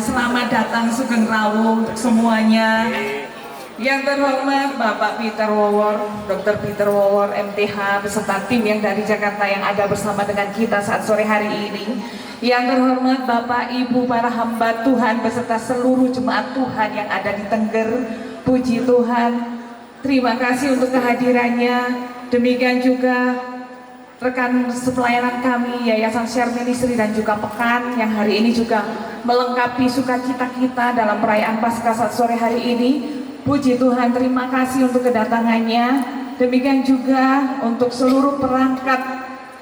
selamat datang Sugeng Rawu untuk semuanya. Yang terhormat Bapak Peter Wowor, Dr. Peter Wowor, MTH, beserta tim yang dari Jakarta yang ada bersama dengan kita saat sore hari ini. Yang terhormat Bapak Ibu para hamba Tuhan beserta seluruh jemaat Tuhan yang ada di Tengger. Puji Tuhan, terima kasih untuk kehadirannya. Demikian juga rekan sepelayanan kami Yayasan Share Ministry dan juga Pekan yang hari ini juga melengkapi sukacita kita dalam perayaan Paskah saat sore hari ini. Puji Tuhan, terima kasih untuk kedatangannya. Demikian juga untuk seluruh perangkat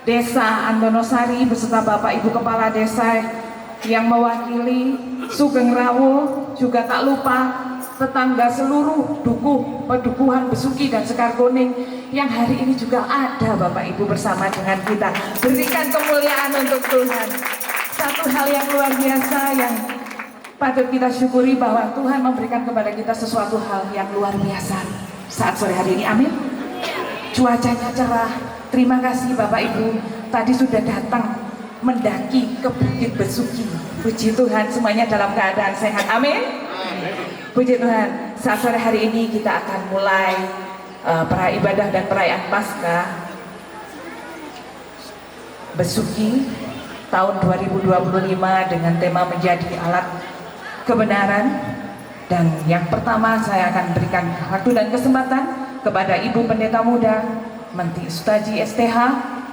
desa Andonosari beserta Bapak Ibu Kepala Desa yang mewakili Sugeng Rawu, juga tak lupa tetangga seluruh Pedukuhan Besuki dan Sekar Kuning yang hari ini juga ada Bapak Ibu bersama dengan kita. Berikan kemuliaan untuk Tuhan. Satu hal yang luar biasa yang patut kita syukuri bahwa Tuhan memberikan kepada kita sesuatu hal yang luar biasa saat sore hari ini. Amin. Cuacanya cerah. Terima kasih Bapak Ibu. Tadi sudah datang mendaki ke Bukit Besuki. Puji Tuhan, semuanya dalam keadaan sehat. Amin. Puji Tuhan. Saat sore hari ini kita akan mulai ibadah dan perayaan Paskah Besuki tahun 2025 dengan tema menjadi alat kebenaran. Dan yang pertama saya akan berikan waktu dan kesempatan kepada Ibu Pendeta Muda Menti Ustaji STH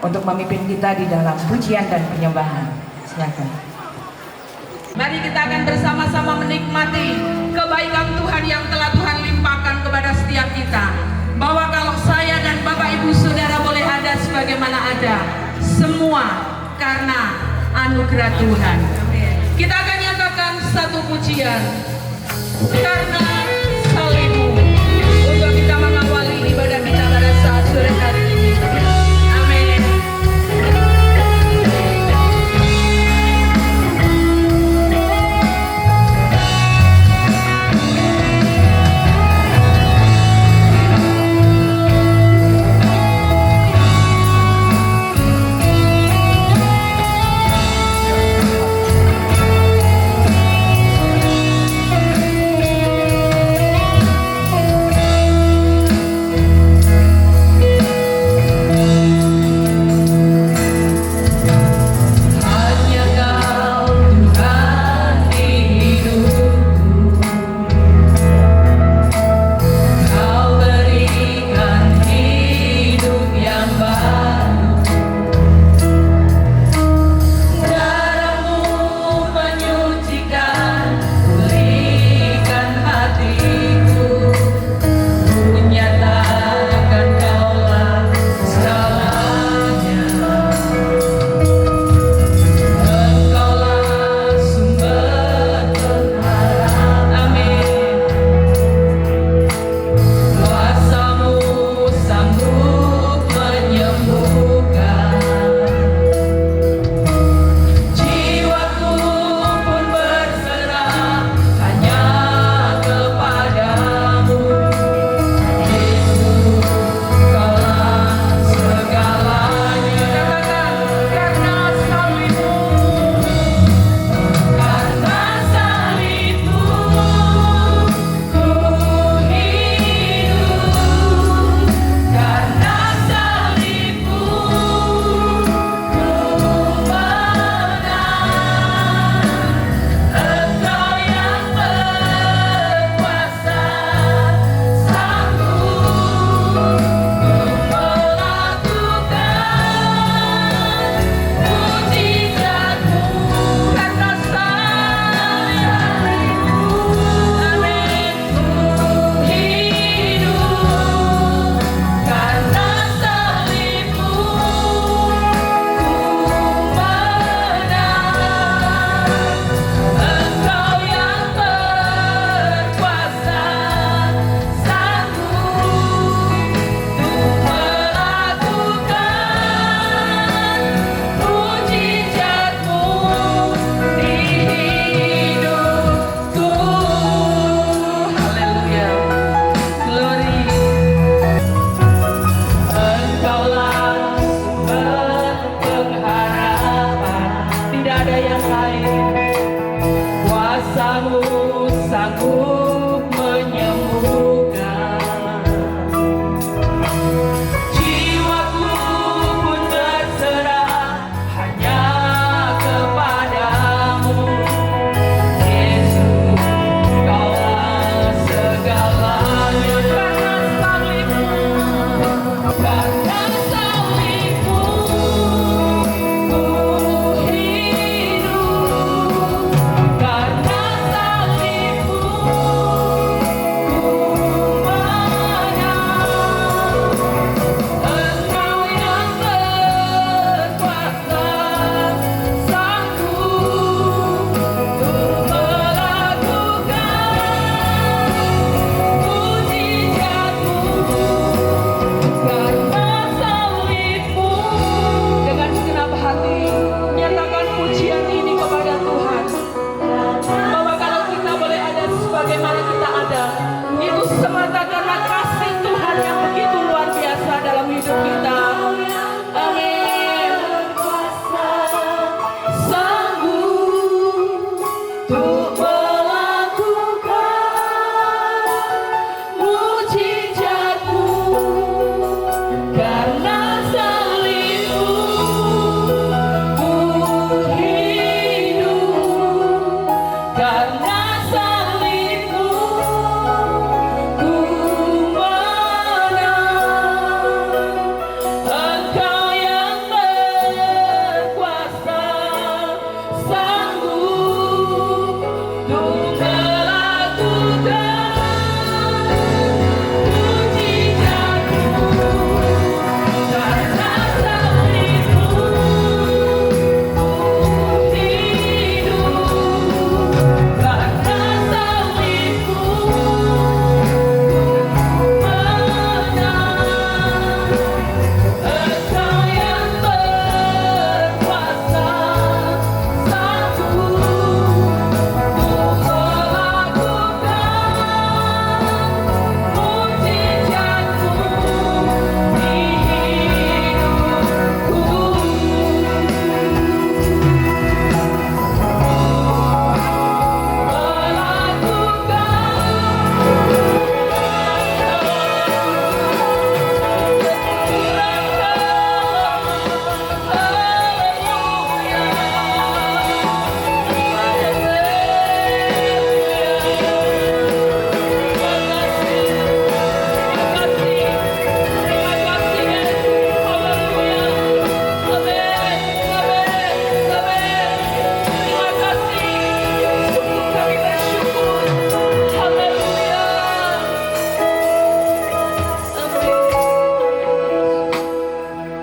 untuk memimpin kita di dalam pujian dan penyembahan. Silakan. Mari kita akan bersama-sama menikmati kebaikan Tuhan yang telah Tuhan limpahkan kepada setiap kita. Bahwa kalau saya dan Bapak Ibu Saudara boleh ada sebagaimana ada, semua karena anugerah Tuhan. Kita akan nyatakan satu pujian karena salibmu untuk kita mengawali ibadah kita pada saat sore hari ini. Amin.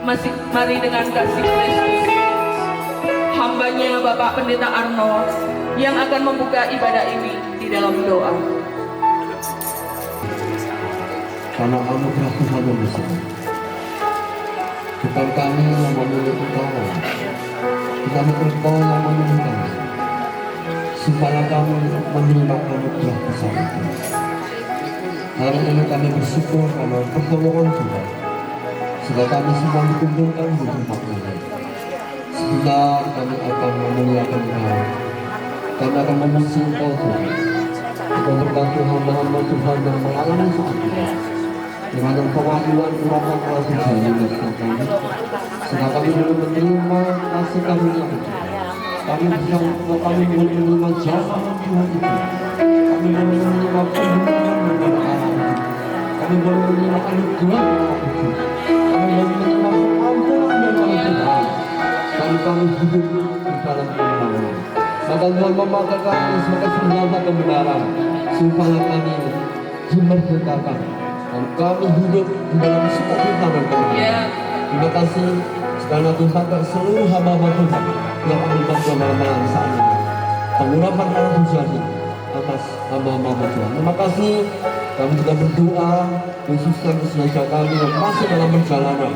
Mari dengan kasih Kristus, hambanya Bapak Pendeta Arnold yang akan membuka ibadah ini di dalam doa. Karena anugerah Tuhan yang besar, bukan kami yang memilih Engkau, tetapi Engkau yang memilih kami, supaya kami menerima anugerah besar itu. Hari ini kami bersyukur karena pertolongan Tuhan, sehingga kami semua dikumpulkan di tempat ini. Sebentar kami akan memuliakan Engkau, kami akan memuji Engkau Tuhan. Kita berkati hamba-hamba Tuhan yang mengalami saat ini, dengan pengaduan urapan telah terjadi dalam kami, sehingga kami belum menerima kasih karunia itu. Kami belum menerima jasa Tuhan itu. Kami belum menerima kebenaran daripada Allah itu. Kami belum menerima anugerah Allah itu. Kami belum menerima pengampunan daripada Tuhan. Dan kami hidup di dalam kebenaran. Maka Tuhan memakai kami sebagai senjata kebenaran, supaya kami dimerdekakan dan kami hidup di dalam sukacita dan kebenaran. Terima kasih sekali lagi pada seluruh hamba-hamba Tuhan yang melibatkan dalam malam saat ini. Pengurapan Allah terjadi atas hamba-hamba Tuhan. Terima kasih. Kami juga berdoa khususnya keseluruhan kami yang masih dalam perjalanan.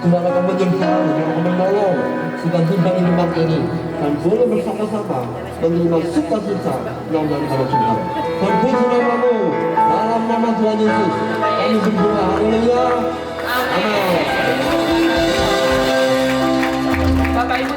Tuhan akan menyertai, Tuhan akan menolong sehingga tiba di tempat ini dan boleh bersama-sama menerima sukacita yang daripada Tuhan. Terpuji namamu dalam nama Tuhan Yesus. Kami berdoa. Haleluya. Amin. Bapak Ibu,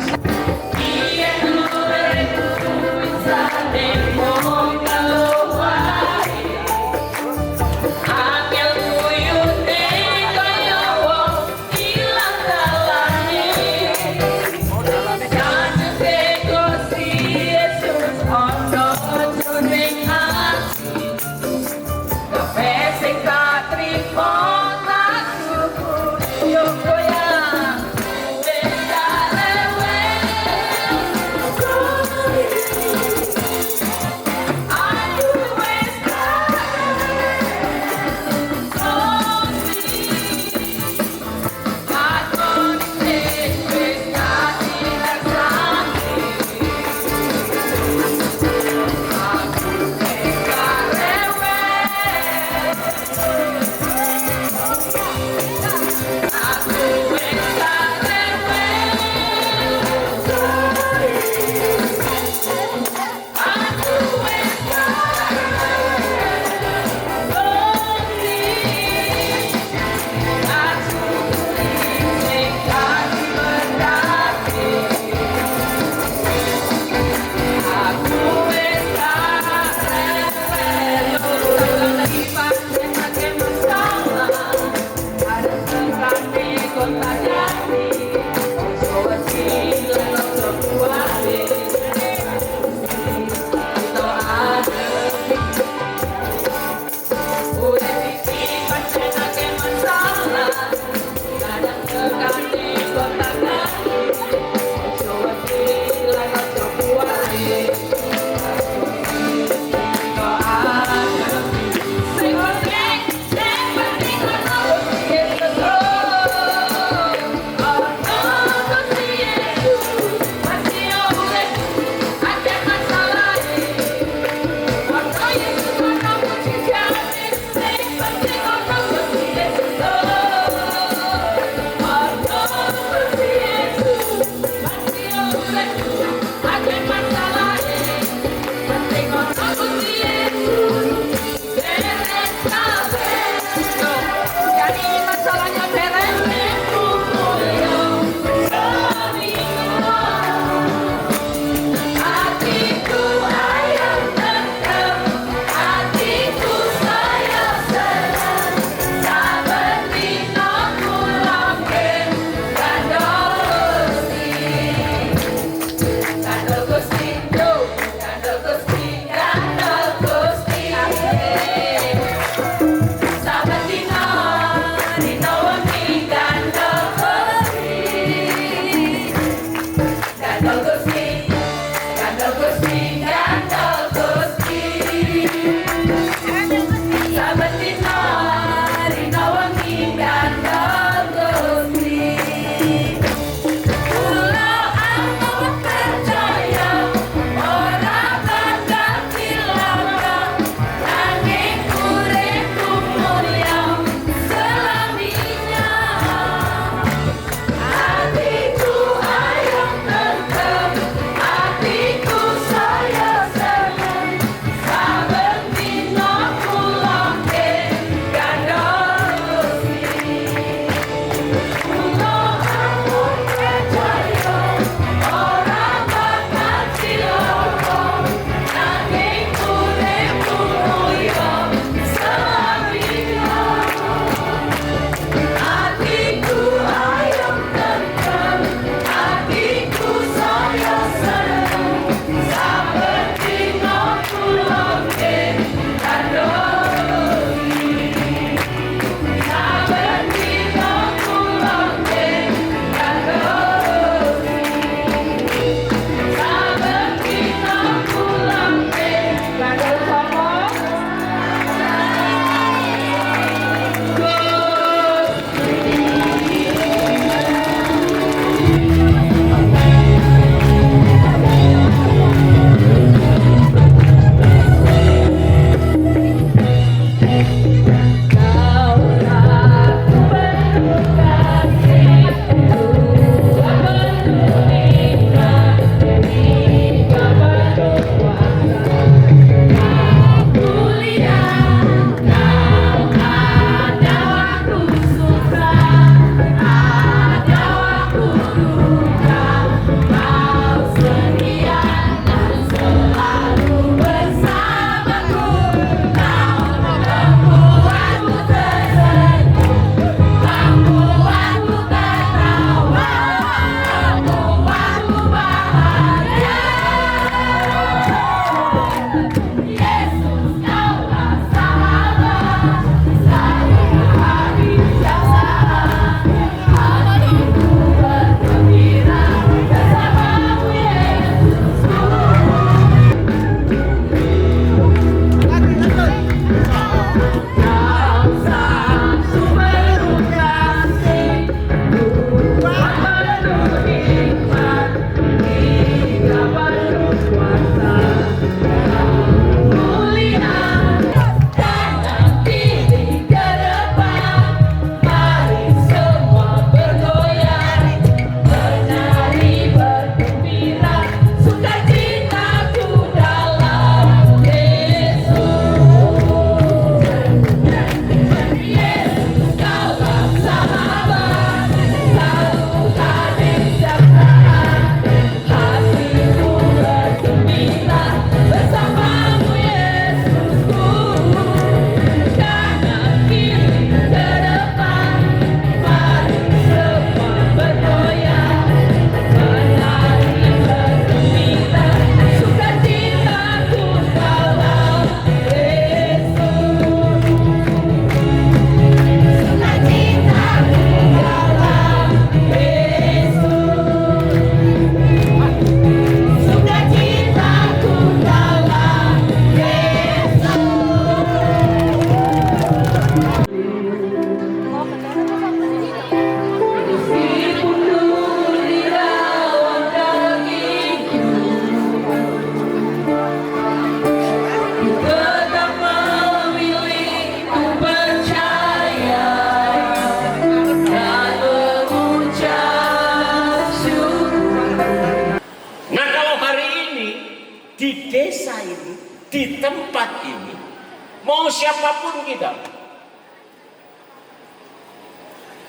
mau siapapun kita.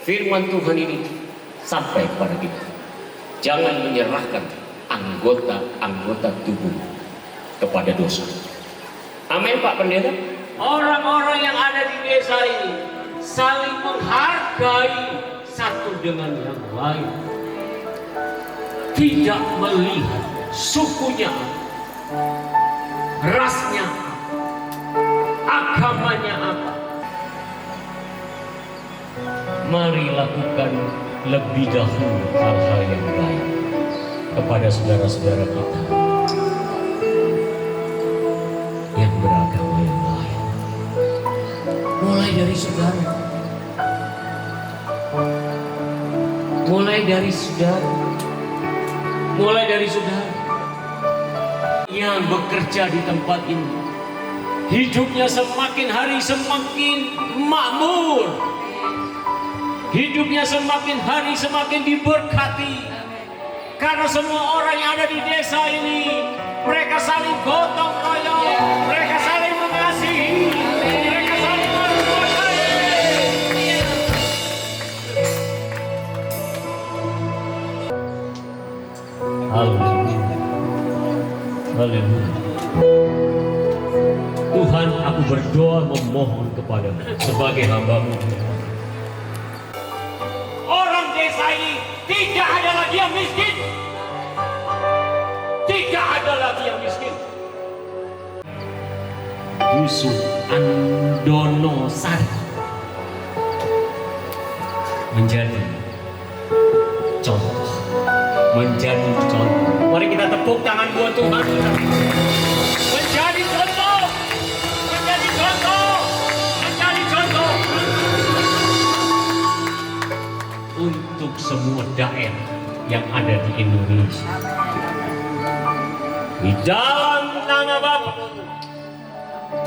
Firman Tuhan ini sampai kepada kita. Jangan menyerahkan anggota-anggota tubuh kepada dosa. Amin Pak Pendeta. Orang-orang yang ada di desa ini saling menghargai satu dengan yang lain. Tidak melihat sukunya, rasnya, agamanya apa. Mari lakukan lebih dahulu hal-hal yang baik kepada saudara-saudara kita yang beragama yang lain. Mulai dari saudara, mulai dari saudara yang bekerja di tempat ini, hidupnya semakin hari semakin makmur, hidupnya semakin hari semakin diberkati, karena semua orang yang ada di desa ini mereka saling gotong royong, mereka saling mengasihi, mereka saling menguasai. Haleluya. Haleluya. Tuhan, aku berdoa memohon kepadamu sebagai hamba-Mu. Orang desa ini tidak ada lagi yang miskin. Tidak ada lagi yang miskin. Dusun Andono Sari menjadi contoh. Mari kita tepuk tangan buat Tuhan. Menjadi contoh untuk semua daerah yang ada di Indonesia. Di dalam nama Bapa,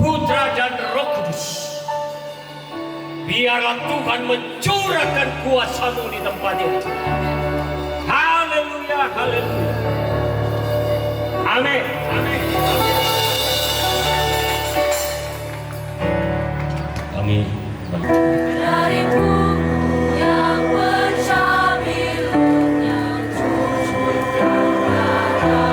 Putra dan Roh Kudus, biarlah Tuhan mencurahkan kuasa-Mu di tempat ini. Haleluya, haleluya. Amin, amin. Amin. Dariku yang bersambil yang jujur berkata,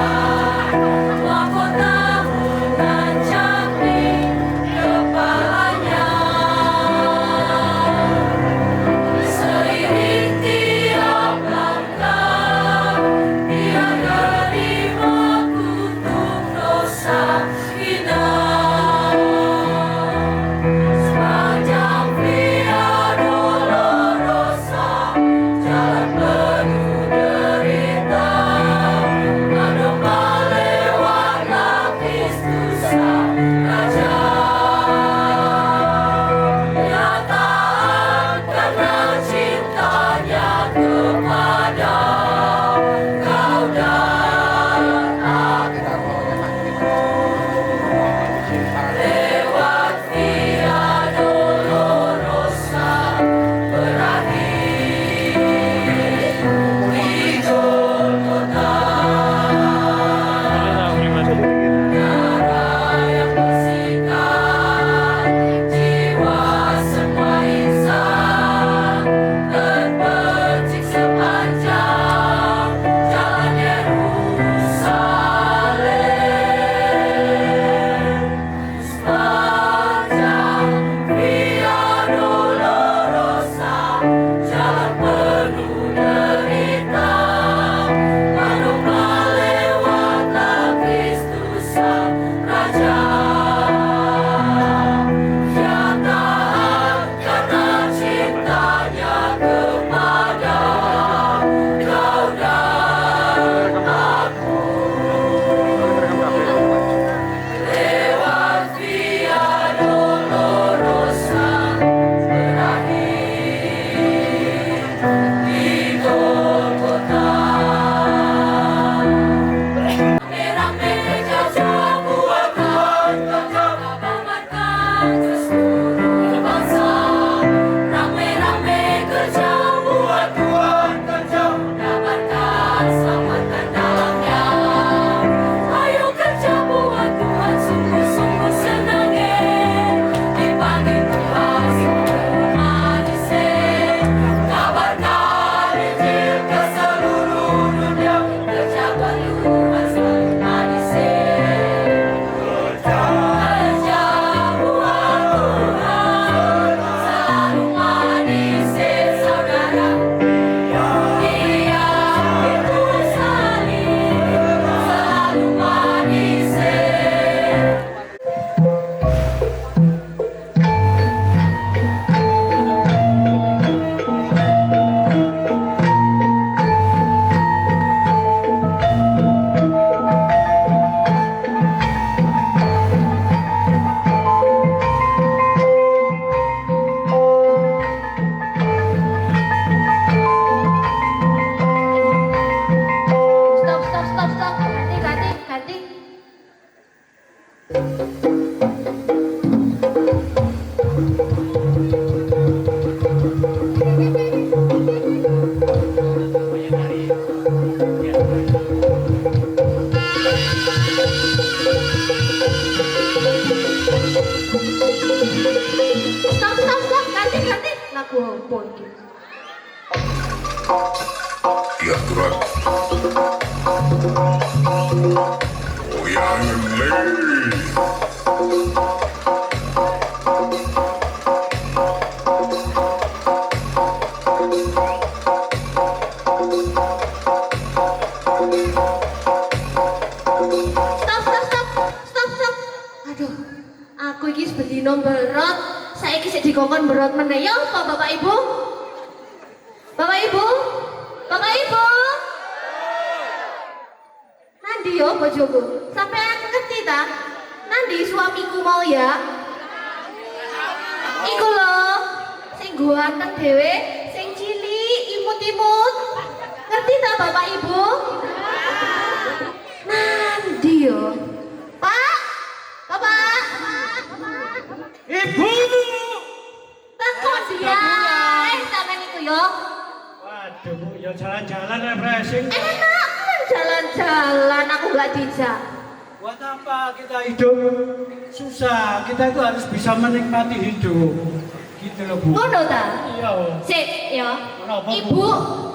mahkotamu tancap di kepalanya. Seiring tiap langkah, dia terima kutuk dosa hina. Sepanjang via sejahtera. Oyangle. Stop. Aduh, aku iki sebedino berot, saiki sik dikongkon berot meneh ya apa Bapak Ibu? Bapak Ibu? Bapak Ibu? Nandi yo bojoku. Sampean ngerti ta? Nandi suamiku mau ya? Iku lho, sing ganteng dhewe, sing cilik, imut-imut. Ngerti ta Bapak Ibu? Nandi yo. Pak? Bapak? Ibu. Takut dia. Sampean iku yo. Waduh, Bu, ya jalan-jalan refreshing. Enak kan jalan-jalan, aku nggak dijak. Buat apa kita hidup susah? Kita itu harus bisa menikmati hidup. Gitu loh, Bu. Ngono ta? Iya. Sik, yo. Kenapa, Bu? Ibu,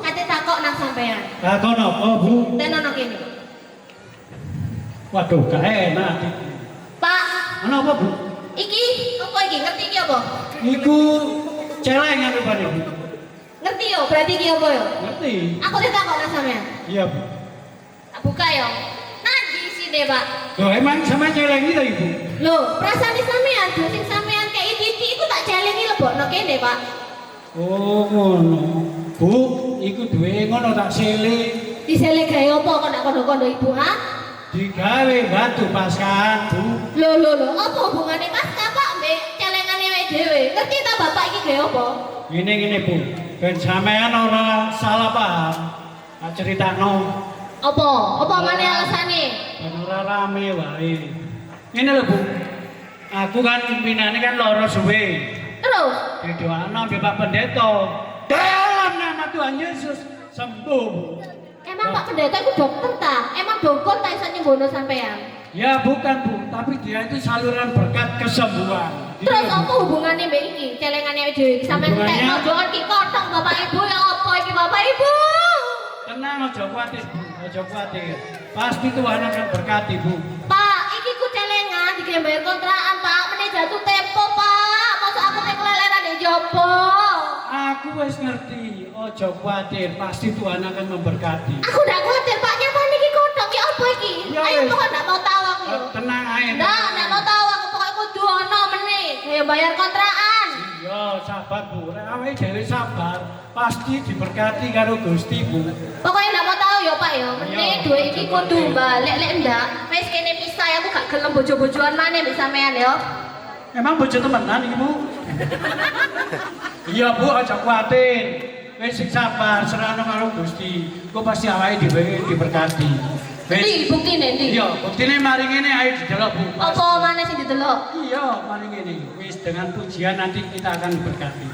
kate takok nang sampean. Lah kono apa, Bu? Tenono kene. Waduh, gak enak. Pak, Ono apa, Bu? iki apa iki? Ngerti iki apa? Iku celengan rupane, Bu. Ngerti yo, berarti iki apa yo? Ngerti? Aku ditakok nang sampean. Iya, Bu. Tak buka yo. Nandi sini, Pak. Loh, emang sama celengi ta, Ibu? Loh, perasaan sampean, sing sampean kayak titik iku tak jalengi lebokno kene, Pak. Oh, ngono. Bu, iku duwe ngono tak silih. Disele gawe apa kok nak kono-kono Ibu, ha? Digawe batu paskan, Bu. Loh, apa hubungane Mas Bapak mbek celengane awake dhewe? Ngerti ta Bapak iki gawe apa? Gini, Bu. Ben sampean ora salah paham. Tak critakno. Apa? Apa maneh alasane? Ben ora rame wae. Ngene lho, Bu. Aku kan pimpinane kan loro suwe. Terus, Didoano mbek Pak Pendeta. Dalam nama Tuhan Yesus sembuh, Bu. emang Pak Pendeta itu dokter ta? Emang dokter ta iso nyembuhno sampean? Ya bukan, Bu, tapi dia itu saluran berkat kesembuhan. Gitu Terus loh, Bu. apa hubungane mbek iki? Celengane awake dhewe iki sampean Hubungannya- tek mojokan ki kotong Bapak Ibu ya apa iki Bapak Ibu? Tenang, ojo kuatir, Bu. Ojo kuatir. Pasti Tuhan akan berkati, Bu. Pak, iki ku celengan digawe bayar kontrakan, Pak. Meneh jatuh tempo, Pak. Masa aku tek keleleran di jopo? Aku wis ngerti, ojo kuatir. Pasti Tuhan akan memberkati. Aku ndak khawatir, Pak. Nyatane iki kotong ki apa iki? Ya Ayo wis. pokok ndak mau tahu aku yo. Tenang ae. Ndak mau tahu aku pokoknya kudu ono meneh. Kayak bayar kontrakan. Iya, sabar, Bu. Rek awake dhewe sabar. Pasti diberkati karo Gusti, Bu. Pokoknya ndak mau tahu ya, Pak ya. Meneh Iya, duit iki betul, kudu betul. balik lek ndak. Wis kene pisah aku gak gelem bojo-bojoan maneh mbek sampean ya. Emang bojo temenan iki, Bu? Iya, Bu, aja kuatir. Wis sing sabar, serahno karo Gusti. Engko pasti awake dhewe diberkati. Ndi buktine ndi? Iya, buktine mari ngene ayo didelok, Bu. Apa maneh sing didelok? Iya, mari ngene. Wis dengan pujian nanti kita akan diberkati.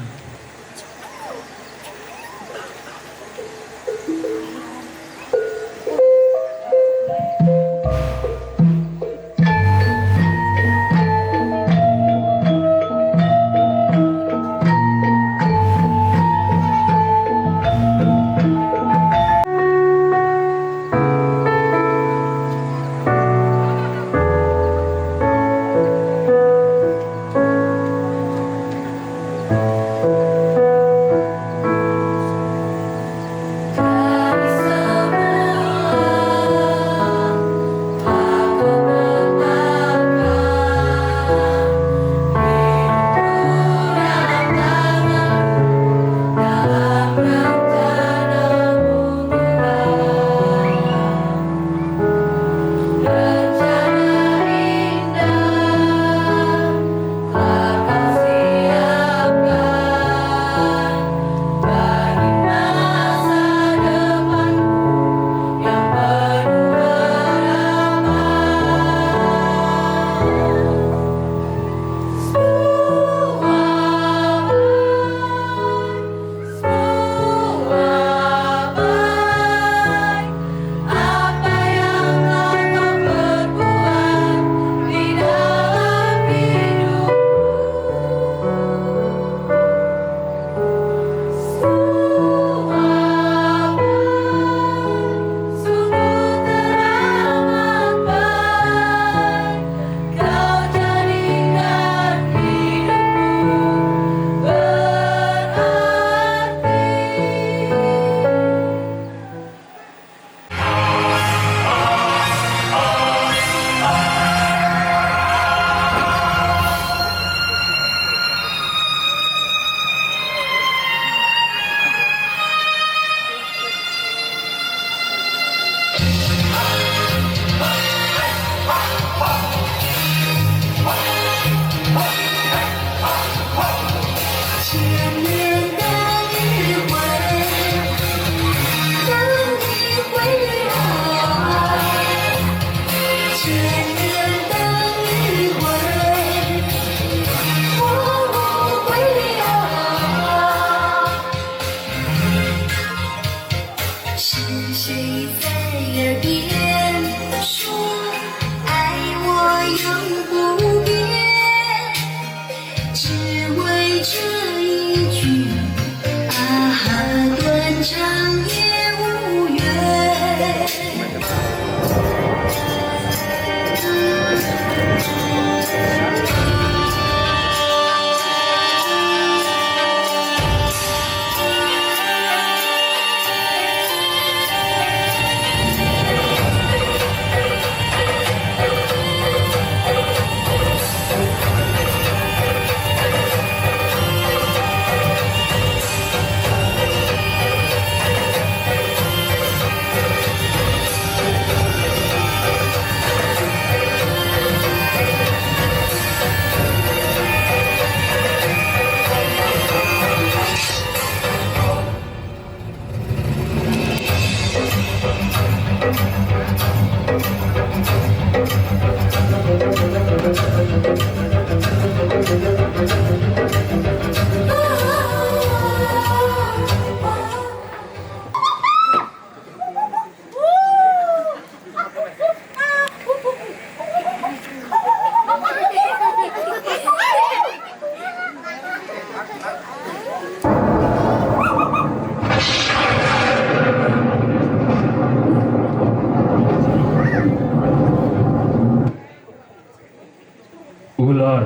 Ular,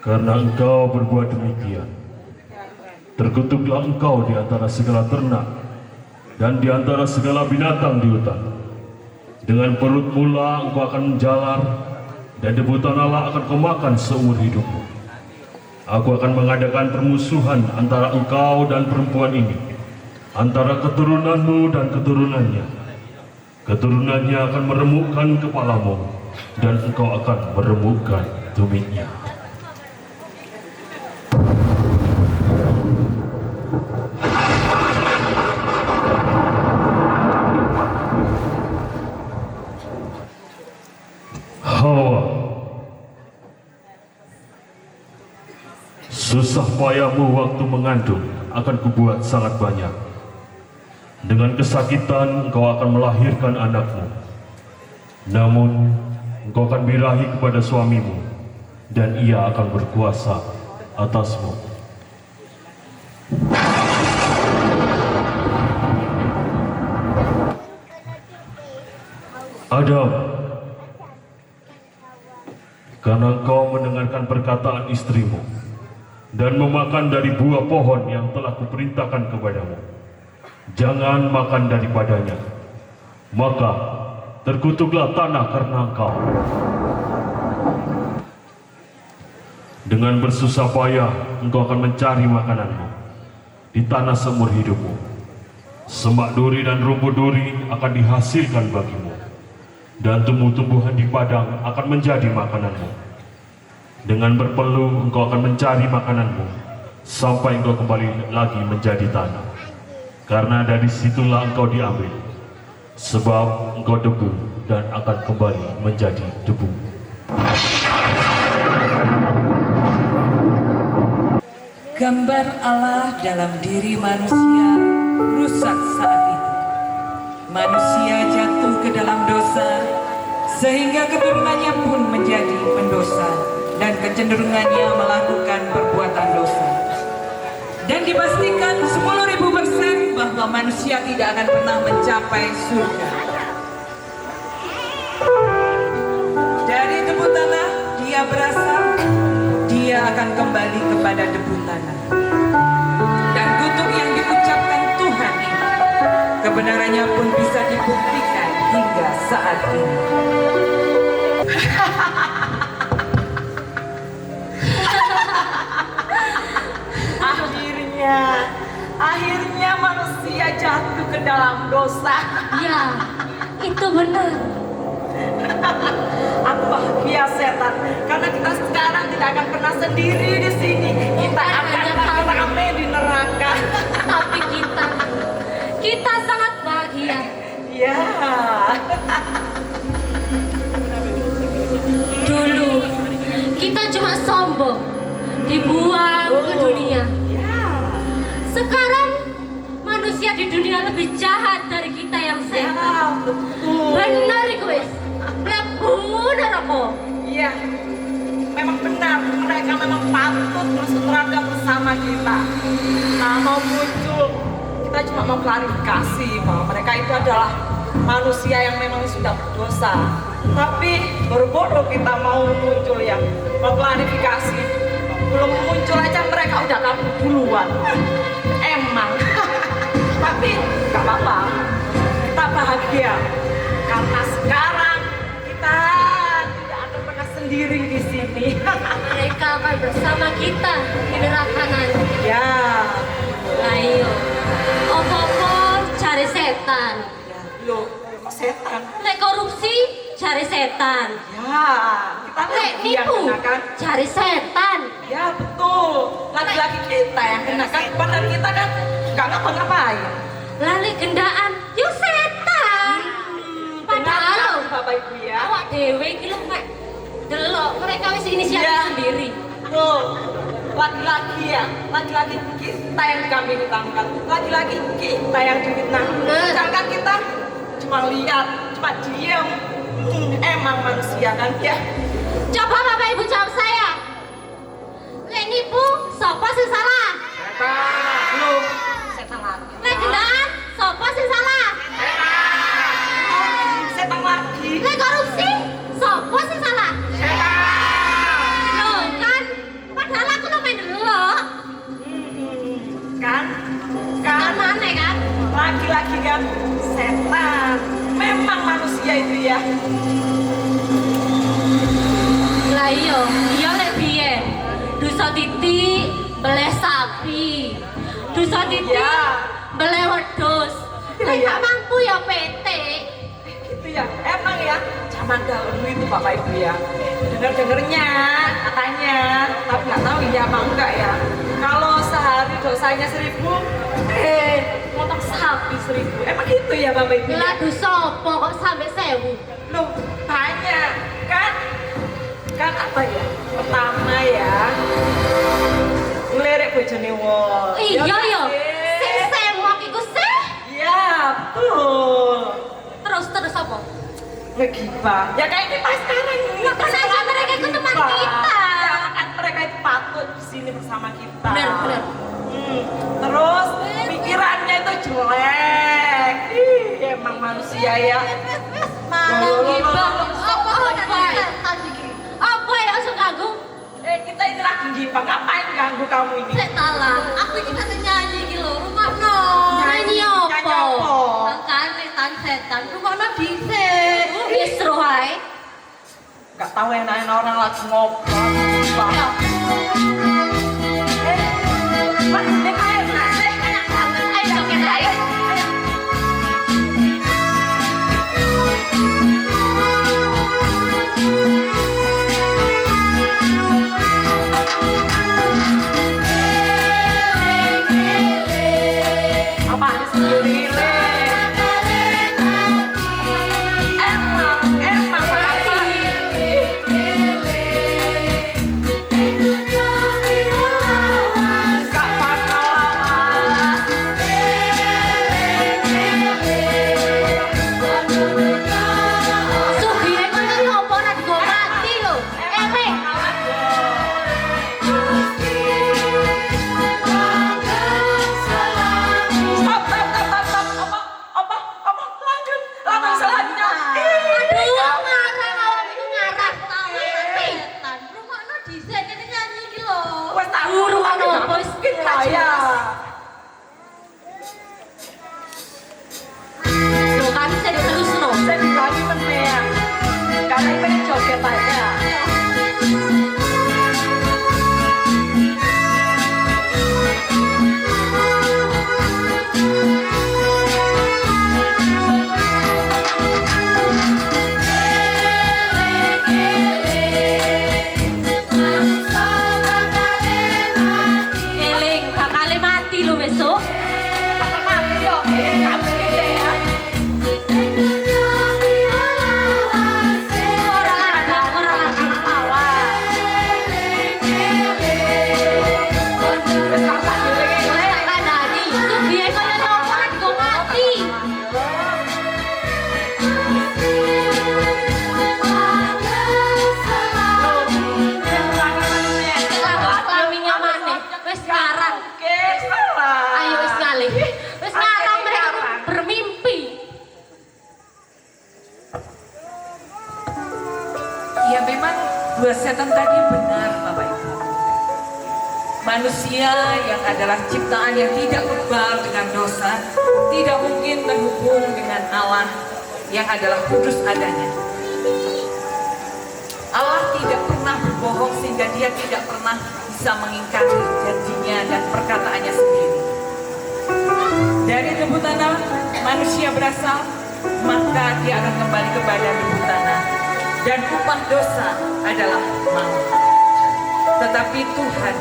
karena engkau berbuat demikian, terkutuklah engkau di antara segala ternak dan di antara segala binatang di hutan. Dengan perut mula engkau akan menjalar, dan debu tanahlah akan kau makan seumur hidupmu. Aku akan mengadakan permusuhan antara engkau dan perempuan ini, antara keturunanmu dan keturunannya. Keturunannya akan meremukkan kepalamu, dan engkau akan meremukkan tumitnya. Hawa, susah payahmu waktu mengandung akan kubuat sangat banyak. Dengan kesakitan engkau akan melahirkan anakmu. Namun engkau akan birahi kepada suamimu, dan ia akan berkuasa atasmu. Adam, karena engkau mendengarkan perkataan istrimu dan memakan dari buah pohon yang telah kuperintahkan kepadamu, jangan makan daripadanya, maka terkutuklah tanah karena engkau. Dengan bersusah payah engkau akan mencari makananmu di tanah seumur hidupmu. Semak duri dan rumput duri akan dihasilkan bagimu, dan tumbuh-tumbuhan di padang akan menjadi makananmu. Dengan berpeluh engkau akan mencari makananmu sampai engkau kembali lagi menjadi tanah, karena dari situlah engkau diambil. Sebab engkau debu dan akan kembali menjadi debu. Gambar Allah dalam diri manusia rusak saat itu. Manusia jatuh ke dalam dosa, sehingga keturunannya pun menjadi pendosa dan kecenderungannya melakukan perbuatan dosa. Dan dipastikan 10.000% bahwa manusia tidak akan pernah mencapai surga. Dari debu tanah dia berasal, dia akan kembali kepada debu tanah. Dan kutuk yang diucapkan Tuhan ini, kebenarannya pun bisa dibuktikan hingga saat ini. Akhirnya manusia jatuh ke dalam dosa. Ya, itu benar. Aku bahagia setan, karena kita sekarang tidak akan pernah sendiri di sini. Kita akan rame di neraka. Tapi kita sangat bahagia. Ya. Dulu kita cuma sombong, dibuang ke dunia. Sekarang manusia di dunia lebih jahat dari kita yang sehat. Benar guys, mlebu neraka. Iya, memang benar, mereka memang patut masuk neraka bersama kita. Nah, mau muncul, kita cuma mau klarifikasi bahwa mereka itu adalah manusia yang memang sudah berdosa. Tapi bodoh kita mau muncul ya, mau klarifikasi. Belum muncul aja mereka udah kabur duluan. Emang. Tapi gak apa-apa, kita bahagia karena sekarang kita tidak akan pernah sendiri di sini. Mereka akan bersama kita di neraka nanti. Ya, Ayo, opo-opo cari setan. lo kok setan? Lek korupsi cari setan. Ya, kita Lek yang nipu kenakan. cari setan. Ya betul, laki-laki kita yang kenakan. Padahal kita kan gak ngapa-ngapain. lali gendaan, yo setan. Padahal Bapak Ibu ya. awak dewe iki lho mek delok mereka wis inisiatif Iya. sendiri. Tuh, lagi-lagi ya, lagi-lagi kita yang kami ditangkap, lagi-lagi kita yang difitnah. Bener. Sedangkan kita cuma lihat, cuma diam. Emang manusia kan ya? Coba Bapak Ibu jawab saya. Lek nipu sapa sing salah? Belum. Setan lagi. Lek gendaan sapa sing salah? Setan lagi. Lek korupsi sapa sing salah? Loh kan, padahal aku lo main delok. Kan? Kan mana kan? Lagi-lagi kan setan. Memang manusia itu ya. Lah iya lek biyen. Dosa titik beleh sapi. Dosa titik Iya. beleh wedhus. Lek Iya. gak mampu ya PT. Gitu ya. Emang ya zaman dahulu itu Bapak Ibu ya. Dengar-dengarnya katanya, tapi nggak tahu iya apa enggak ya. Kalau sehari dosanya 1.000, potong sapi 1.000. Emang gitu ya Bapak Ibu? Lah dosa apa kok sampai 1000? Loh, banyak kan? Kan apa ya? Pertama ya, ngelirik bojone wong. Iya Ya, yo. Pak, Sing sewok iku sih. Iya, betul. Terus apa? Ngegibah. Ya kayak kita sekarang ini. Ya, kan aja mereka itu teman Ngegibah. kita. Ya, kan mereka itu patut di sini bersama kita. Bener. Terus pikirannya itu jelek. Ih, emang manusia ya. Malah gibah. Apa ya suka ganggu? Kita ini lagi gibah. Ngapain ganggu kamu ini? Sik talah, aku iki kan nyanyi iki lho, rungokno. Nyanyi Nyanyi apa? apa? Makane setan, rungokno dhisik. Wis ro ae. Gak tahu enak-enak orang lagi ngobrol. Gibah. Ya. Mas, ini kayak nasi. Ayo joget ayo. Apaan sih lele? Emang apa? Gak bakal lawas. Sugih koyo ngopo ora digo mati lho. Ewe. Stop. Apa? Lanjut selanjutnya. Aduh, ngarang awak iki ngarang mati. Setan, rungokno dhisik kene nyanyi iki lho. Wes tak Rungokno apa wis kaya. Lho kan bisa diterusno. Saya dibagi meneh. Karena ini pengen joget aja. Eling bakale mati lho besok. Mati yo. Kamu ini ya. Orang lawan. Wes tak dhewe. Oleh kandhani, sugih koyo ngopo ora digo mati. Kelaminya maneh. Wis ngarang. Oke, salah. Ayo wis ngalih. Wis ngarang mereka tuh bermimpi. Ya memang dua setan tadi benar Bapak Ibu. Manusia yang adalah ciptaan yang tidak kebal dengan dosa, tidak mungkin terhubung dengan Allah yang adalah kudus adanya. Allah tidak pernah berbohong sehingga dia tidak pernah bisa mengingkari janjinya dan perkataannya sendiri. Dari debu tanah manusia berasal, maka dia akan kembali kepada debu tanah. Dan upah dosa adalah maut. Tetapi Tuhan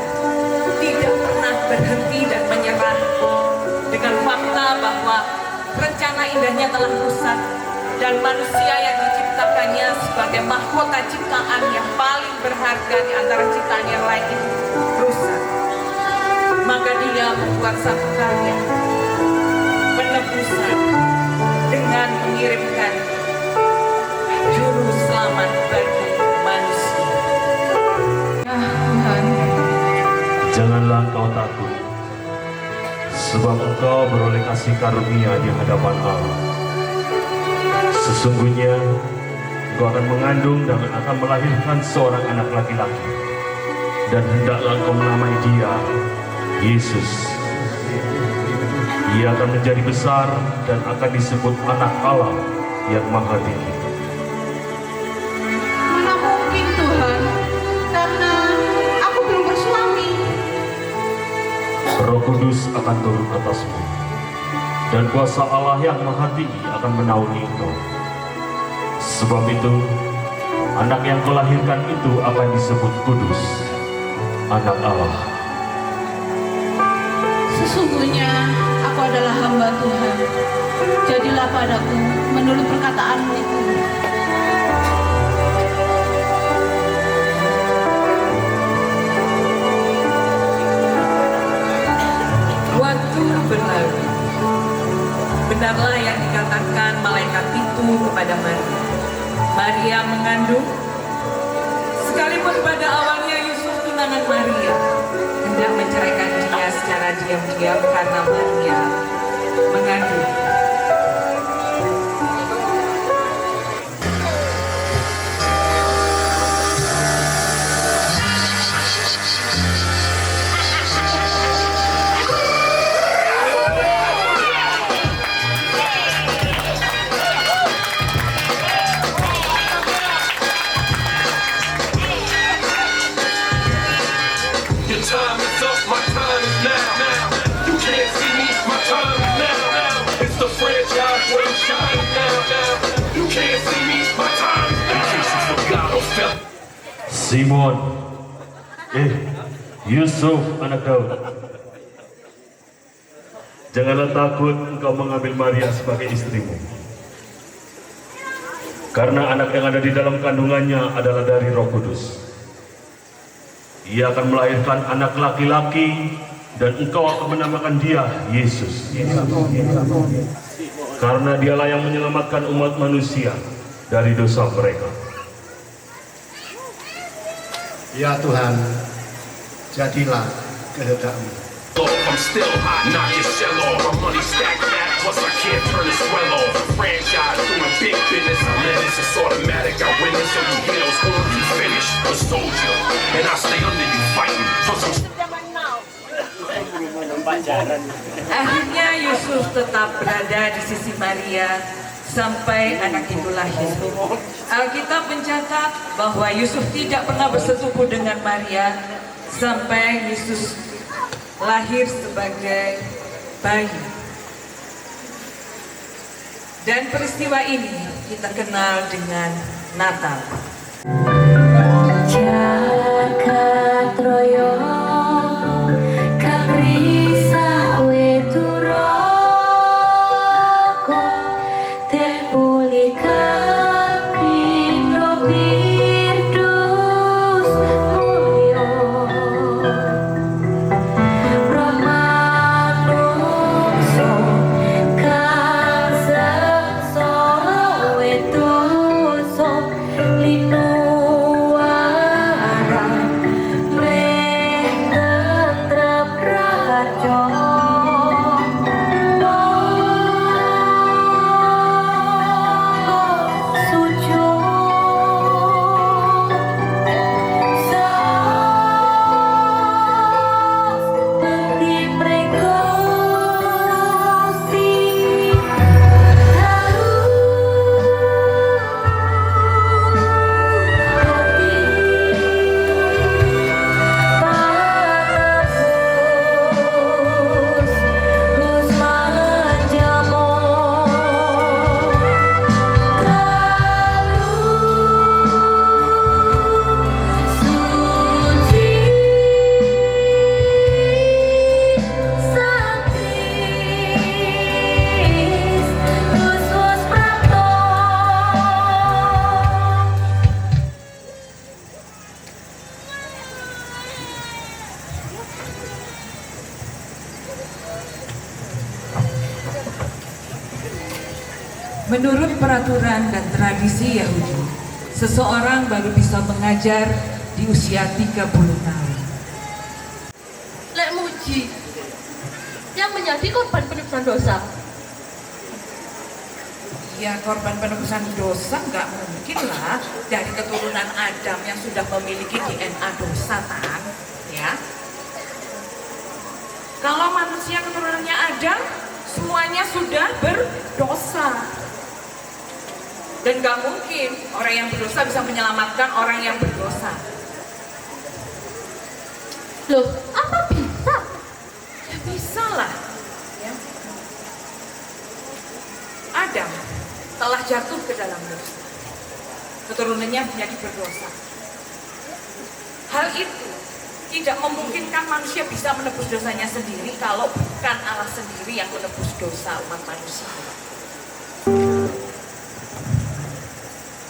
tidak pernah berhenti dan menyerah dengan fakta bahwa rencana indahnya telah rusak dan manusia yang diciptakannya sebagai mahkota ciptaan yang paling berharga di antara ciptaan yang lain itu rusak. Maka dia membuat satu karya penebusan dengan mengirimkan juru selamat bagi manusia. Tuhan, Janganlah engkau takut, sebab engkau beroleh kasih karunia di hadapan Allah. Sesungguhnya engkau akan mengandung dan akan melahirkan seorang anak laki-laki, dan hendaklah engkau menamai dia Yesus. Ia akan menjadi besar dan akan disebut anak Allah yang maha tinggi. Mana mungkin Tuhan, karena aku belum bersuami. Roh Kudus akan turun atasmu, dan kuasa Allah yang maha tinggi akan menaungi engkau. Sebab itu, anak yang kau lahirkan itu akan disebut kudus, anak Allah. Sesungguhnya aku adalah hamba Tuhan. Jadilah padaku menurut perkataanmu itu. waktu berlalu. Benarlah yang dikatakan malaikat itu kepada Maria. Maria mengandung, sekalipun pada awalnya Yusuf tunangan Maria hendak menceraikan dia secara diam-diam karena Maria mengandung. Your time is up, my time is now. You can't see me, my time is now. It's the franchise where I'm shining now. You can't see me, my time is now. In case you forgot or felt. Simon, Yusuf anak Daud, janganlah takut engkau mengambil Maria sebagai istrimu, karena anak yang ada di dalam kandungannya adalah dari Roh Kudus. Ia akan melahirkan anak laki-laki dan engkau akan menamakan dia Yesus. Karena dialah yang menyelamatkan umat manusia dari dosa mereka. Ya Tuhan, jadilah kehendak-Mu. I'm still hot, knock your shell off. My money stacked back, plus I can't turn this well off. Franchise doing big business, I live this, it's automatic. I win this, so you hear those horns, you finish. A soldier, and I stay under you fighting. Plus I'm Akhirnya Yusuf tetap berada di sisi Maria sampai anak itu lahir. Alkitab mencatat bahwa Yusuf tidak pernah bersetubuh dengan Maria sampai Yesus lahir sebagai bayi. Dan peristiwa ini kita kenal dengan Natal. Jagat Raya kang risah weturaka tepulikan pindho wirdos mulya pramanungsa kang sengsara wedosa linuwah Menurut peraturan dan tradisi Yahudi, seseorang baru bisa mengajar di usia 30 tahun. Lek Muji yang menjadi korban penebusan dosa. Ya, korban penebusan dosa nggak mungkin lah dari keturunan Adam yang sudah memiliki DNA dosa, kan? Ya. Kalau manusia keturunannya Adam, semuanya sudah berdosa. Dan nggak mungkin orang yang berdosa bisa menyelamatkan orang yang berdosa. Loh, apa bisa? Ya bisa lah. Ya. Adam telah jatuh ke dalam dosa. Keturunannya menjadi berdosa. Hal itu tidak memungkinkan manusia bisa menebus dosanya sendiri kalau bukan Allah sendiri yang menebus dosa umat manusia.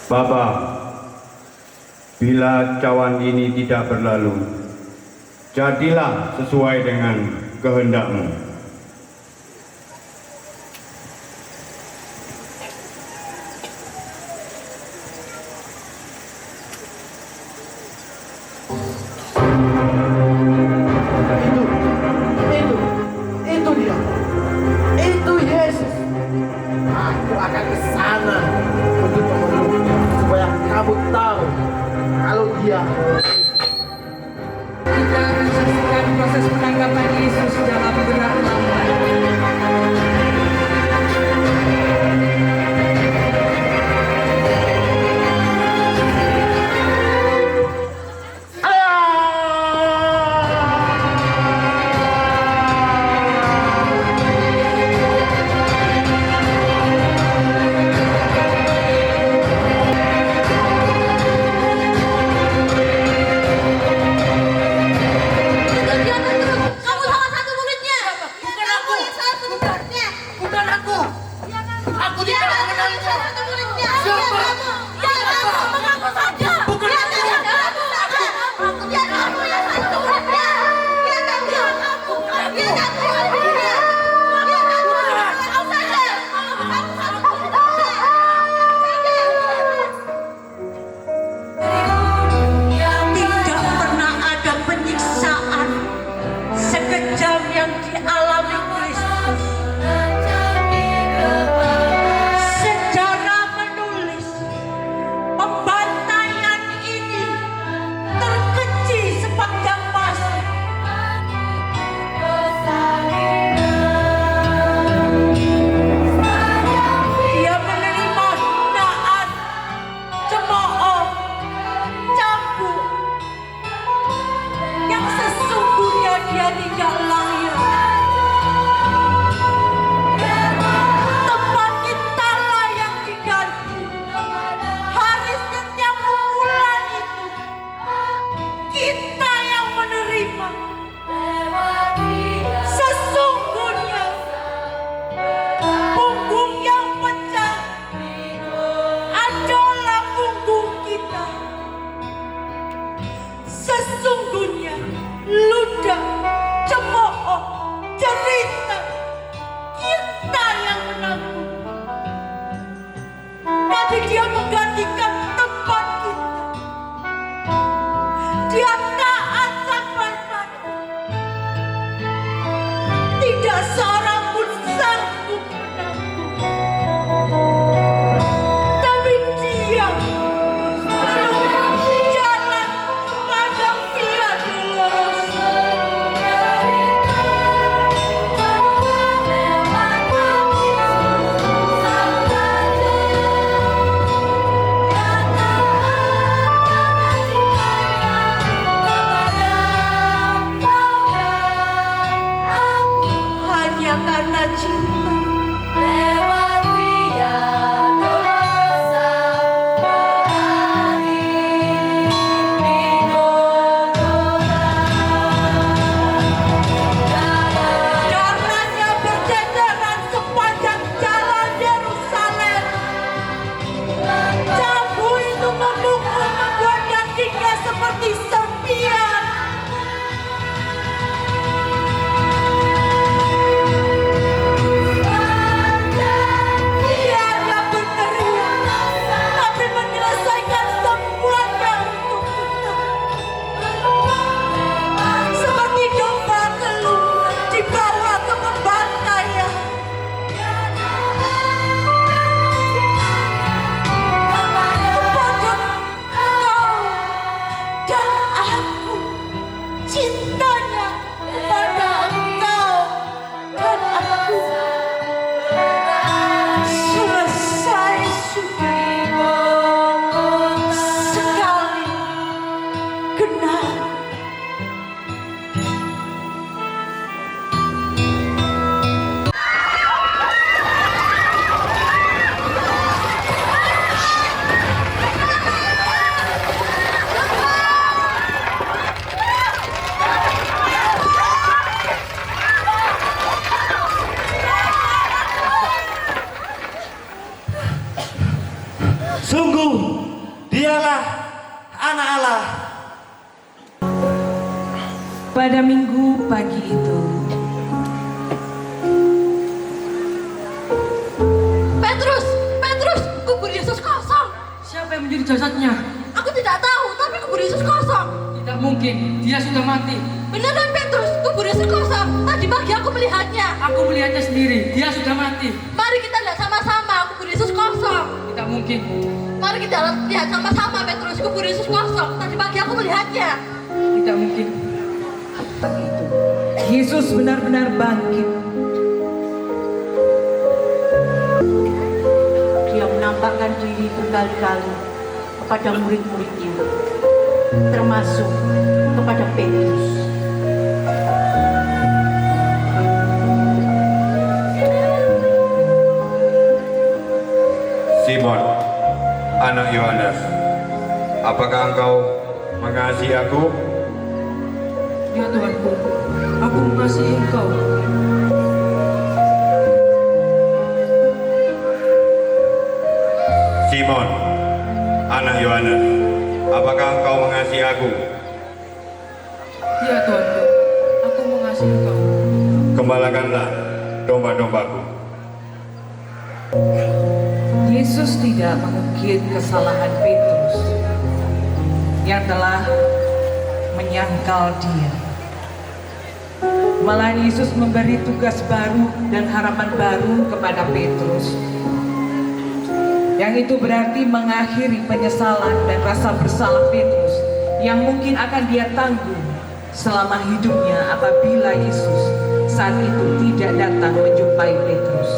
Bapa, bila cawan ini tidak berlalu, jadilah sesuai dengan kehendak-Mu. Itu dia. Itu Yesus. Aku akan ke sana untuk memeluk supaya kamu tahu kalau dia. Kita akan saksikan proses penangkapan Yesus dalam gerak lambat. Kamu salah satu muridnya. Bukan aku. Yang salah sebenarnya. Bukan aku. Aku tidak mengenalnya. Salah satu muridnya. Siapa? Siapa? Mengaku saja. Bukan Dia aku. tidak mengaku saja. Dia kamu yang satu muridnya. Dia kamu yang mengaku. Dia kamu yang muridnya. Dia kamu yang mengaku saja. Mengaku satu muridnya. Tidak pernah ada penyiksaan sekejam yang dialami Kristus. Sejarah menulis pembantaian ini terkecil sepanjang masa. Dia menerima hinaan, cemooh, cambuk, yang sesungguhnya dia tidak layak. Tempat italah yang diganti. Hari setiap bulan itu kita yang menerima. Sesungguhnya punggung yang pecah adalah punggung kita. Sesungguhnya ludah, cemooh, cerita kita yang menanggung. Tapi dia menggantikan tempat kita. Dia taat sampai mati. Tidak seorang pun sanggup menanggung. Tapi dia menempuh jalan padang Via Dolorosa. Hanya karena cinta. Darahnya berceceran sepanjang jalan Yerusalem. Jambu itu memukul membuat dagingnya seperti serpihan. Sungguh, dialah anak Allah. Pada minggu pagi itu, Petrus, kubur Yesus kosong. Siapa yang menjadi jasadnya? Aku tidak tahu, tapi kubur Yesus kosong. Tidak mungkin, dia sudah mati. Beneran Petrus, kubur Yesus kosong. Tadi pagi aku melihatnya. Aku melihatnya sendiri, dia sudah mati. Mari kita lihat sama-sama, kubur Yesus kosong. Tidak mungkin. Mari kita lihat sama-sama Petrus, kubur Yesus kosong. Tadi pagi aku melihatnya. Tidak mungkin. pagi itu, Yesus benar-benar bangkit. Dia menampakkan diri berkali-kali kepada murid-muridnya, termasuk kepada Petrus. Simon, anak Yohanes, apakah engkau mengasihi aku? Ya Tuhanku, aku mengasihi Engkau. Simon, anak Yohanes, apakah engkau mengasihi aku? Ya Tuhanku, aku mengasihi Engkau. Gembalakanlah domba-dombaku. Yesus tidak mengungkit kesalahan Petrus yang telah menyangkal dia. Malah Yesus memberi tugas baru dan harapan baru kepada Petrus. Yang itu berarti mengakhiri penyesalan dan rasa bersalah Petrus yang mungkin akan dia tanggung selama hidupnya apabila Yesus saat itu tidak datang menjumpai Petrus.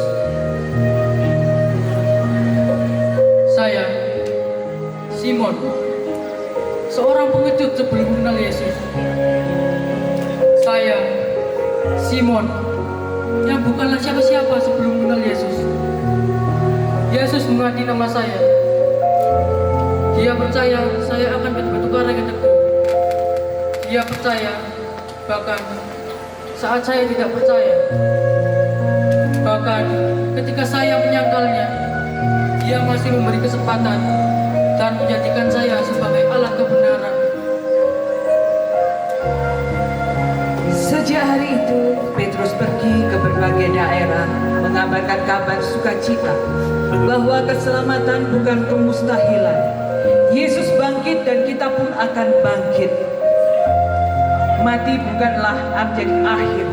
Saya, Simon, seorang pengecut sebelum mengenal Yesus. Saya, Simon, yang bukanlah siapa-siapa sebelum mengenal Yesus. Yesus mengasihi nama saya. Dia percaya saya akan batu-batu karang yang teguh. Dia percaya, bahkan saat saya tidak percaya. Bahkan ketika saya menyangkalnya, Dia masih memberi kesempatan dan menjadikan saya sebagai Allah kebenaran. Sejak hari itu, Petrus pergi ke berbagai daerah mengabarkan kabar sukacita bahwa keselamatan bukan kemustahilan. Yesus bangkit dan kita pun akan bangkit. Mati bukanlah menjadi akhir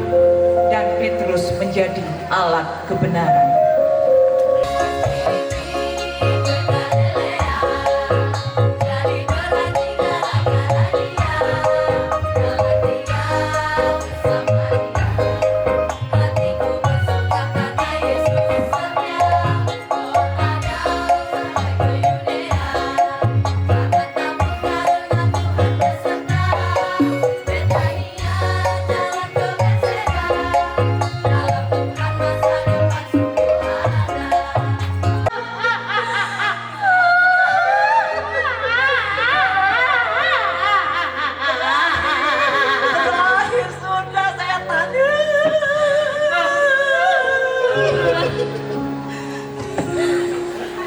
dan Petrus menjadi alat kebenaran.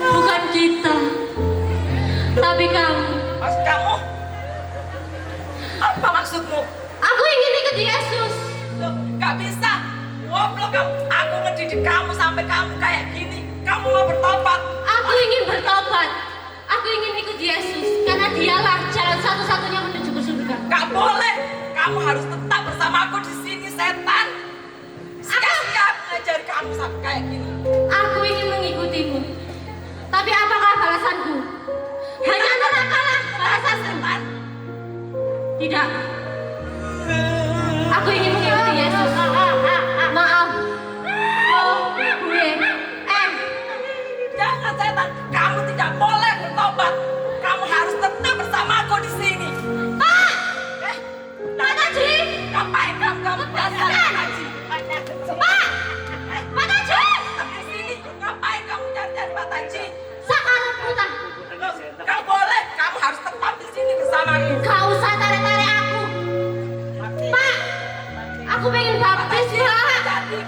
Bukan kita, tapi kamu. Maksud kamu? Apa maksudmu? Aku ingin ikut Yesus. Loh, gak bisa. Goblok kamu. Aku ngedidik kamu sampai kamu kayak gini. Kamu mau bertobat? Aku ingin bertobat. Aku ingin ikut Yesus karena Dialah jalan satu-satunya menuju ke surga. Gak boleh. Kamu harus tetap bersamaku di sini, setan. Sia-sia aku ngajar kamu sampai kayak gini. Aku ingin mengikutimu. Tapi apakah balasanku? Hanya neraka lah balasanku. Tidak. Aku ingin mengikuti Yesus. Maaf. Oh, gue. Jangan setan. Kamu tidak boleh bertobat. Kamu harus tetap bersamaku di sini. Pak! Pak Taji! Ngapain kamu dasar Pak Taji? Pak! Pak Taji! Tetap di sini. Ngapain kamu cari-cari Pak Taji? Sekarang putar. Loh, gak boleh. Kamu harus tetap di sini bersamaku. Gak usah tarik-tarik aku. Pak! Aku pengen baptis, Pak.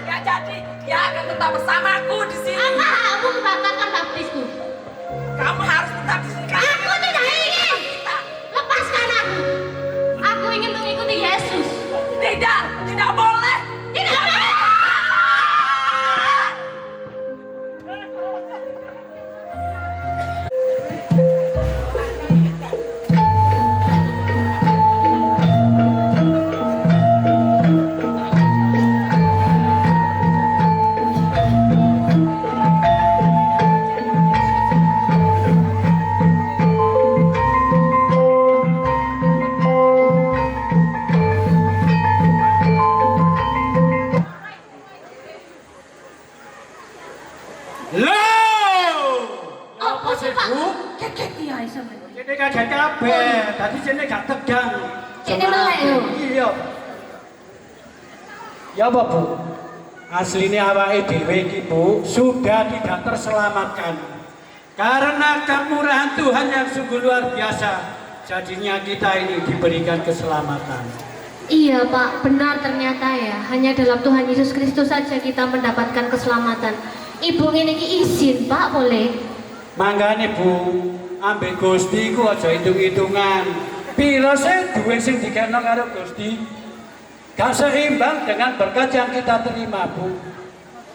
Gak jadi. Dia akan tetap bersamaku di sini. Apa kamu membatalkan baptisku? Kamu harus tetap Loh! Apa sih Pak? Bu? Kaget ya sampean. Ini kaget kabeh, tadi sini gak tegang. Ini melek yo. Iya. Ya apa Bu? Aslinya awake dhewe iki Bu sudah tidak terselamatkan. Karena kemurahan Tuhan yang sungguh luar biasa, jadinya kita ini diberikan keselamatan. Iya Pak, benar ternyata ya. Hanya dalam Tuhan Yesus Kristus saja kita mendapatkan keselamatan. Ibu ini izin Pak, boleh? Mangkane Bu, ambek Gusti ku aja hitung-hitungan. Pira sing duwe sing dikekno karo Gusti? Gak seimbang dengan berkat yang kita terima, Bu.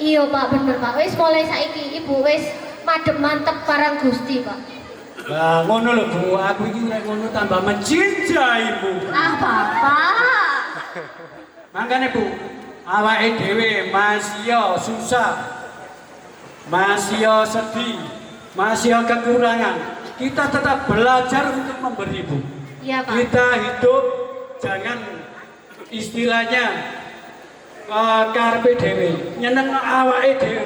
Iya Pak, bener Pak. Wis mulai saiki Ibu wis madhep mantep barang Gusti Pak. Lah ngono lho Bu, aku iki nek ngono tambah mencintai Ibu. Ah Bapak. Mangkane Bu, awake dhewe masih susah. Masih sedih, masih kekurangan. Kita tetap belajar untuk memberi Bu. Iya Pak. Kita hidup jangan istilahnya karepe dhewe, nyeneng awake dhewe.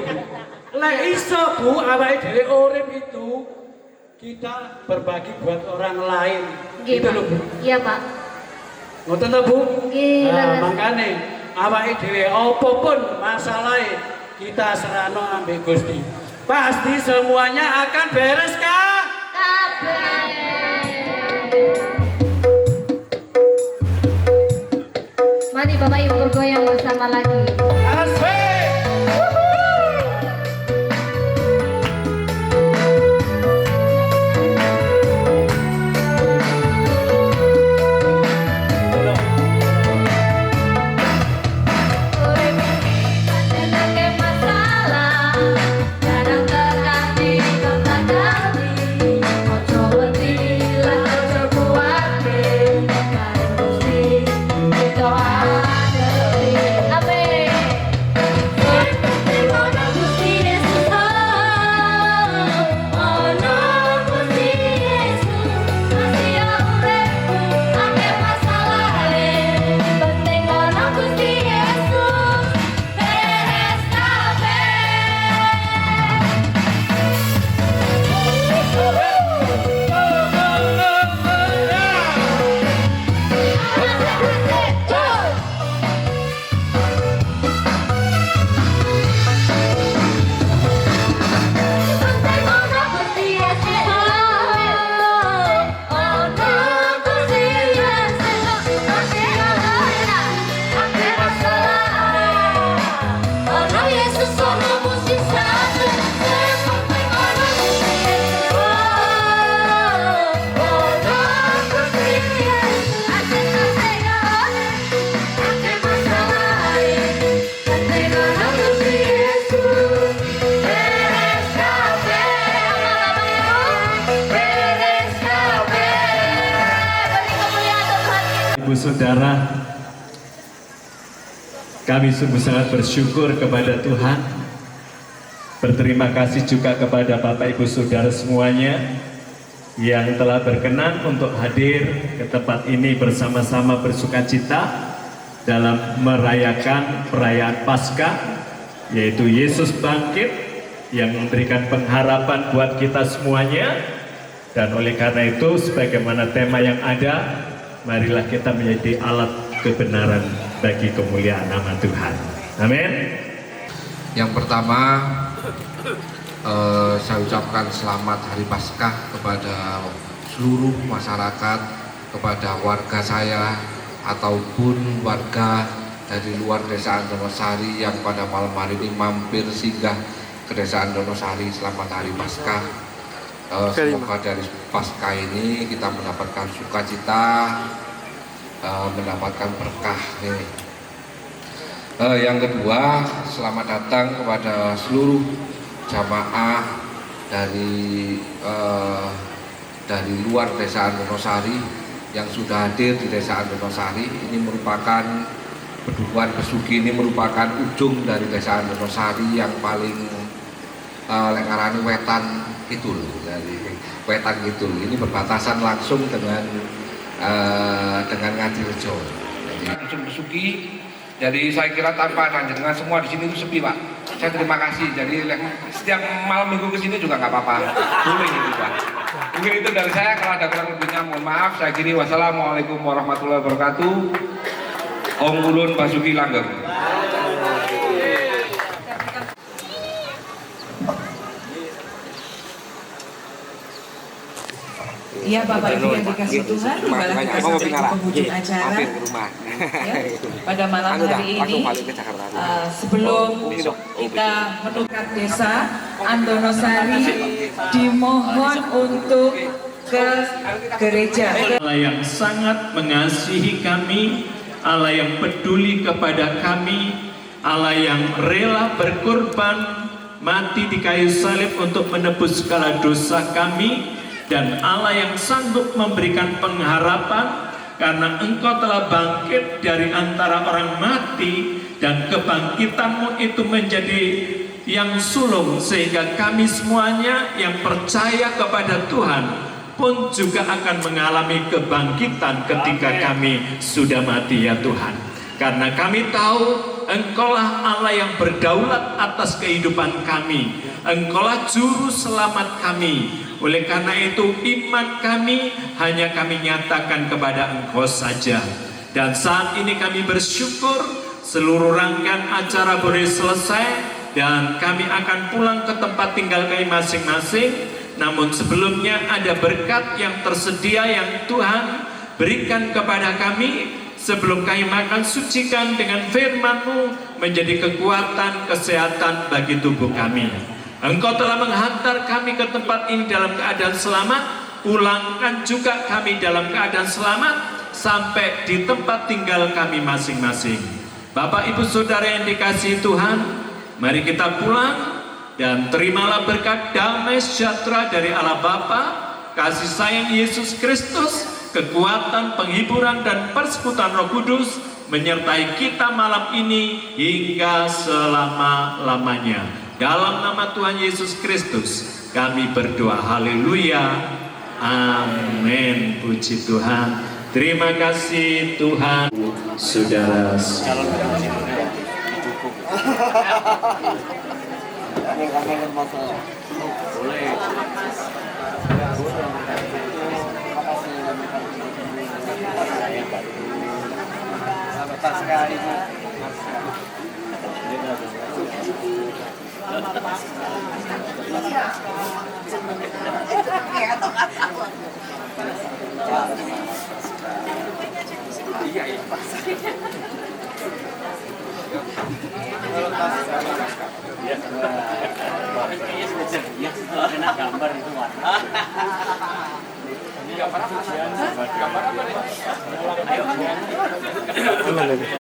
Lek iso Bu, awake dhewe urip itu kita berbagi buat orang lain. Gitu Loh Bu. Iya Pak. Ngoten to Bu? Nggih, Nah, leres. makane awake dhewe apapun masalahe kita serano ambek Gusti. Pasti semuanya akan beres Kak. Mari Bapak Ibu bergoyang bersama lagi. Asik. Ibu saudara, kami sungguh sangat bersyukur kepada Tuhan. Berterima kasih juga kepada Bapak Ibu Saudara semuanya yang telah berkenan untuk hadir ke tempat ini bersama-sama bersukacita dalam merayakan perayaan Paskah, yaitu Yesus bangkit yang memberikan pengharapan buat kita semuanya. Dan oleh karena itu, sebagaimana tema yang ada, marilah kita menjadi alat kebenaran bagi kemuliaan nama Tuhan. Amin. Yang pertama, saya ucapkan selamat Hari Paskah kepada seluruh masyarakat, kepada warga saya ataupun warga dari luar Desa Andonosari yang pada malam hari ini mampir singgah ke Desa Andonosari. Selamat Hari Paskah. Semoga dari Paskah ini kita mendapatkan sukacita, mendapatkan berkah nih. Yang kedua, selamat datang kepada seluruh jamaah dari luar Desa Andonosari yang sudah hadir di Desa Andonosari. Ini merupakan Bedukuhan Besuki, ini merupakan ujung dari Desa Andonosari yang paling Lengarani Wetan Kidul, dari Wetan Kidul. Ini berbatasan langsung dengan Ngadirejo. Jadi Besuki. Jadi saya kira tanpa dengan semua di sini itu sepi Pak. saya terima kasih. Jadi setiap malam minggu kesini juga nggak apa-apa, boleh gitu Pak. Mungkin itu dari saya, kalau ada kurang lebihnya mohon maaf. Saya kiri, wassalamualaikum warahmatullahi wabarakatuh. Om Ulun Basuki Langgeng. Ya Bapak Ibu yang dikasih Tuhan, tibalah kita sampai di penghujung acara. Ya, pada malam hari ini, sebelum kita menutup desa Andonosari, dimohon untuk ke gereja. Allah yang sangat mengasihi kami, Allah yang peduli kepada kami, Allah yang rela berkorban mati di kayu salib untuk menebus segala dosa kami, dan Allah yang sanggup memberikan pengharapan karena Engkau telah bangkit dari antara orang mati, dan kebangkitanmu itu menjadi yang sulung, sehingga kami semuanya yang percaya kepada Tuhan pun juga akan mengalami kebangkitan ketika kami sudah mati, ya Tuhan. Karena kami tahu Engkaulah Allah yang berdaulat atas kehidupan kami, Engkaulah juru selamat kami. Oleh karena itu iman kami hanya kami nyatakan kepada Engkau saja. Dan saat ini kami bersyukur seluruh rangkaian acara boleh selesai dan kami akan pulang ke tempat tinggal kami masing-masing. Namun sebelumnya ada berkat yang tersedia yang Tuhan berikan kepada kami. Sebelum kami makan, sucikan dengan firman-Mu menjadi kekuatan kesehatan bagi tubuh kami. Engkau telah menghantar kami ke tempat ini dalam keadaan selamat, pulangkan juga kami dalam keadaan selamat sampai di tempat tinggal kami masing-masing. Bapak Ibu Saudara yang dikasihi Tuhan, mari kita pulang dan terimalah berkat damai sejahtera dari Allah Bapa, kasih sayang Yesus Kristus, kekuatan, penghiburan dan persekutuan Roh Kudus menyertai kita malam ini hingga selama-lamanya. Dalam nama Tuhan Yesus Kristus kami berdoa, haleluya, amin. Puji Tuhan. Terima kasih Tuhan. Saudara, gambar itu warna.